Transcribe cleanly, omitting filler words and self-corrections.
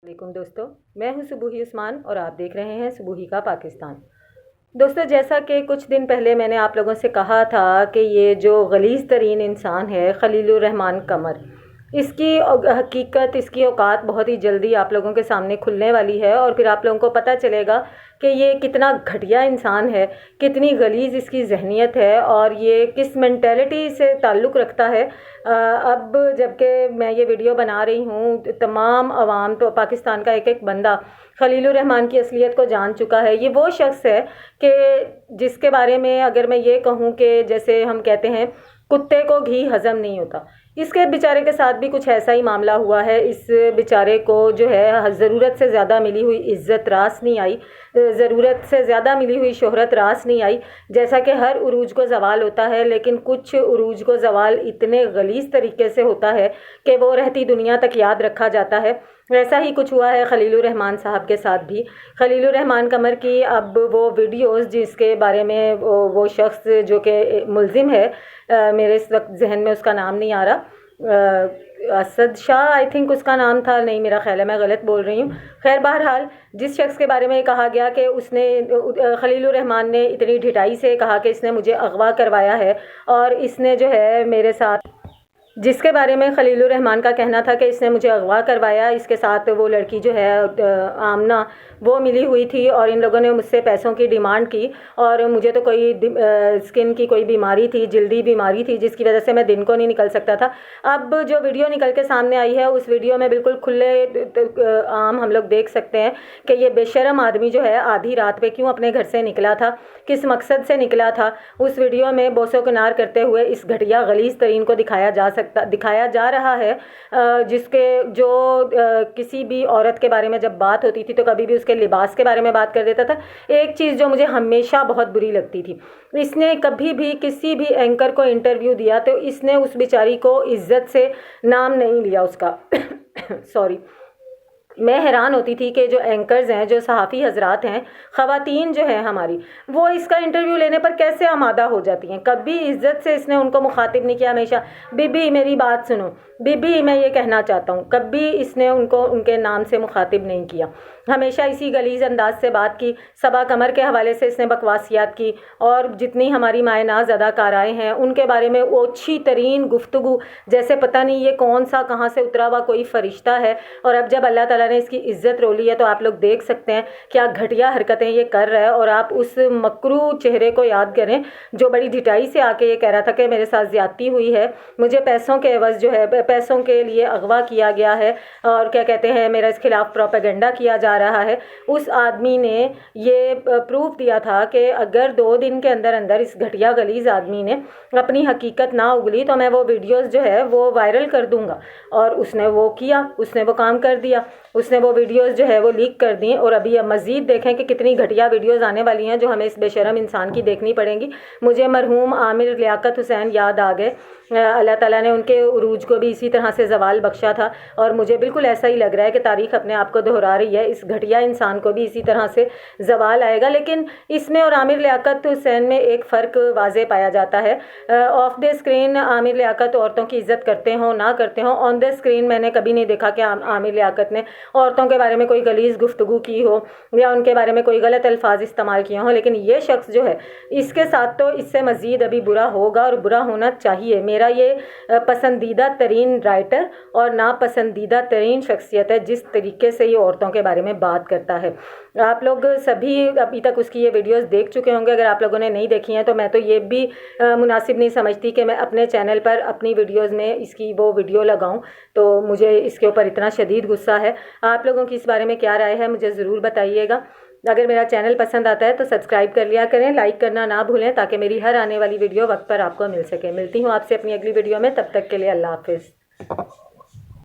वालेकुम दोस्तों, मैं हूं सुबूही उस्मान और आप देख रहे हैं सुबूही का पाकिस्तान। दोस्तों, जैसा कि कुछ दिन पहले मैंने आप लोगों से कहा था कि ये जो गलीज़ तरीन इंसान है खलीलुर रहमान कमर, इसकी हकीकत, इसकी औकात बहुत ही जल्दी आप लोगों के सामने खुलने वाली है और फिर आप लोगों को पता चलेगा कि ये कितना घटिया इंसान है, कितनी गलीज़ इसकी जहनीत है और ये किस मेंटेलिटी से ताल्लुक़ रखता है। अब जबकि मैं ये वीडियो बना रही हूँ, तमाम अवाम, तो पाकिस्तान का एक एक बंदा खलीलुर रहमान की असलियत को जान चुका है। ये वो शख्स है कि जिसके बारे में अगर मैं ये कहूँ कि जैसे हम कहते हैं कुत्ते को घी हज़म नहीं होता, इसके बेचारे के साथ भी कुछ ऐसा ही मामला हुआ है। इस बेचारे को जो है ज़रूरत से ज़्यादा मिली हुई इज़्ज़त रास नहीं आई, ज़रूरत से ज़्यादा मिली हुई शोहरत रास नहीं आई। जैसा कि हर उरूज को ज़वाल होता है, लेकिन कुछ उरूज को ज़वाल इतने गलीज़ तरीके से होता है कि वो रहती दुनिया तक याद रखा जाता है। ऐसा ही कुछ हुआ है खलीलुर रहमान साहब के साथ भी। खलीलुर रहमान कमर की अब वो वीडियोस जिसके बारे में वो शख्स जो कि मुलजिम है, मेरे इस वक्त जहन में उसका नाम नहीं आ रहा, असद शाह आई थिंक उसका नाम था, नहीं मेरा ख्याल है मैं गलत बोल रही हूँ। खैर, बहरहाल जिस शख्स के बारे में कहा गया कि उसने, खलीलुर रहमान ने इतनी ढिठाई से कहा कि इसने मुझे अगवा करवाया है और इसने जो है मेरे साथ, जिसके बारे में खलीलुर रहमान का कहना था कि इसने मुझे अगवा करवाया, इसके साथ वो लड़की जो है आमना, वो मिली हुई थी और इन लोगों ने मुझसे पैसों की डिमांड की और मुझे तो कोई स्किन की कोई बीमारी थी, जल्दी बीमारी थी, जिसकी वजह से मैं दिन को नहीं निकल सकता था। अब जो वीडियो निकल के सामने आई है, उस वीडियो में बिल्कुल खुले आम हम लोग देख सकते हैं कि ये बेशरम आदमी जो है आधी रात पे क्यों अपने घर से निकला था, किस मकसद से निकला था। उस वीडियो में बोसो किनार करते हुए इस घटिया गलीज़ तरीन को दिखाया जा रहा है, जिसके जो किसी भी औरत के बारे में जब बात होती थी तो कभी भी उसके लिबास के बारे में बात कर देता था। एक चीज़ जो मुझे हमेशा बहुत बुरी लगती थी, इसने कभी भी किसी भी एंकर को इंटरव्यू दिया तो इसने उस बेचारी को इज्जत से नाम नहीं लिया उसका सॉरी। मैं हैरान होती थी कि जो एंकर्स हैं, जो सहाफ़ी हजरात हैं, ख़वातीन जो हैं हमारी, वो इसका इंटरव्यू लेने पर कैसे आमादा हो जाती हैं। कभी इज्जत से इसने उनको मुखातिब नहीं किया, हमेशा बीबी मेरी बात सुनो, बीबी मैं ये कहना चाहता हूँ, कभी इसने उनको उनके नाम से मुखातिब नहीं किया। हमेशा इसी गलीज़ अंदाज से बात की। सबा कमर के हवाले से इसने बकवासियात की और जितनी हमारी मायनाज अदाकाराएँ हैं उनके बारे में ओछी तरीन गुफ्तगू, जैसे पता नहीं ये कौन सा कहाँ से उतरा हुआ कोई फ़रिश्ता है। और अब जब अल्लाह ताला ने इसकी इज्जत रोली है तो आप लोग देख सकते हैं क्या घटिया हरकतें ये कर रहा है। और आप उस मकरू चेहरे को याद करें जो बड़ी ढिठाई से आके ये कह रहा था कि मेरे साथ ज़्यादती हुई है, मुझे पैसों के एवज़ जो है, पैसों के लिए अगवा किया गया है और क्या कहते हैं मेरे इस खिलाफ प्रोपेगेंडा किया जा रहा है। उस आदमी ने ये प्रूफ दिया था कि अगर 2 दिन के अंदर अंदर इस घटिया गलीज़ आदमी ने अपनी हकीकत ना उगली तो मैं वो वीडियोस जो है वो वायरल कर दूंगा। और उसने वो किया, उसने वो काम कर दिया, उसने वो वीडियोस जो है वो लीक कर दी। और अभी अब मज़ीद देखें कि कितनी घटिया वीडियोस आने वाली हैं जो हमें इस बेशरम इंसान की देखनी पड़ेंगी। मुझे मरहूम आमिर लियाकत हुसैन याद आ गए। अल्लाह ताला ने उनके उरूज को भी इसी तरह से ज़वाल बख्शा था और मुझे बिल्कुल ऐसा ही लग रहा है कि तारीख़ अपने आप को दोहरा रही है। इस घटिया इंसान को भी इसी तरह से ज़वाल आएगा। लेकिन इसमें और आमिर लियाकत हुसैन में एक फ़र्क वाज़े पाया जाता है। Off the screen Aamir Liaquat औरतों की इज़्ज़त करते हों ना करते हों, ऑन द स्क्रीन मैंने कभी नहीं देखा कि आमिर लियाकत ने औरतों के बारे में कोई गलीज़ गुफ्तगू की हो या उनके बारे में कोई गलत अल्फाज इस्तेमाल किए हों। लेकिन ये शख्स जो है, इसके साथ तो इससे मज़ीद अभी बुरा होगा और बुरा होना चाहिए। मेरा ये पसंदीदा तरीन राइटर और नापसंदीदा तरीन शख्सियत है जिस तरीके से ये औरतों के बारे में बात करता है। आप लोग सभी अभी तक उसकी ये वीडियोस देख चुके होंगे। अगर आप लोगों ने नहीं देखी हैं तो मैं तो ये भी मुनासिब नहीं समझती कि मैं अपने चैनल पर अपनी वीडियोस में इसकी वो वीडियो लगाऊं। तो मुझे इसके ऊपर इतना शदीद गुस्सा है। आप लोगों की इस बारे में क्या राय है मुझे ज़रूर बताइएगा। अगर मेरा चैनल पसंद आता है तो सब्सक्राइब कर लिया करें, लाइक करना ना भूलें ताकि मेरी हर आने वाली वीडियो वक्त पर आपको मिल सके। मिलती हूँ आपसे अपनी अगली वीडियो में, तब तक के लिए अल्लाह हाफिज़।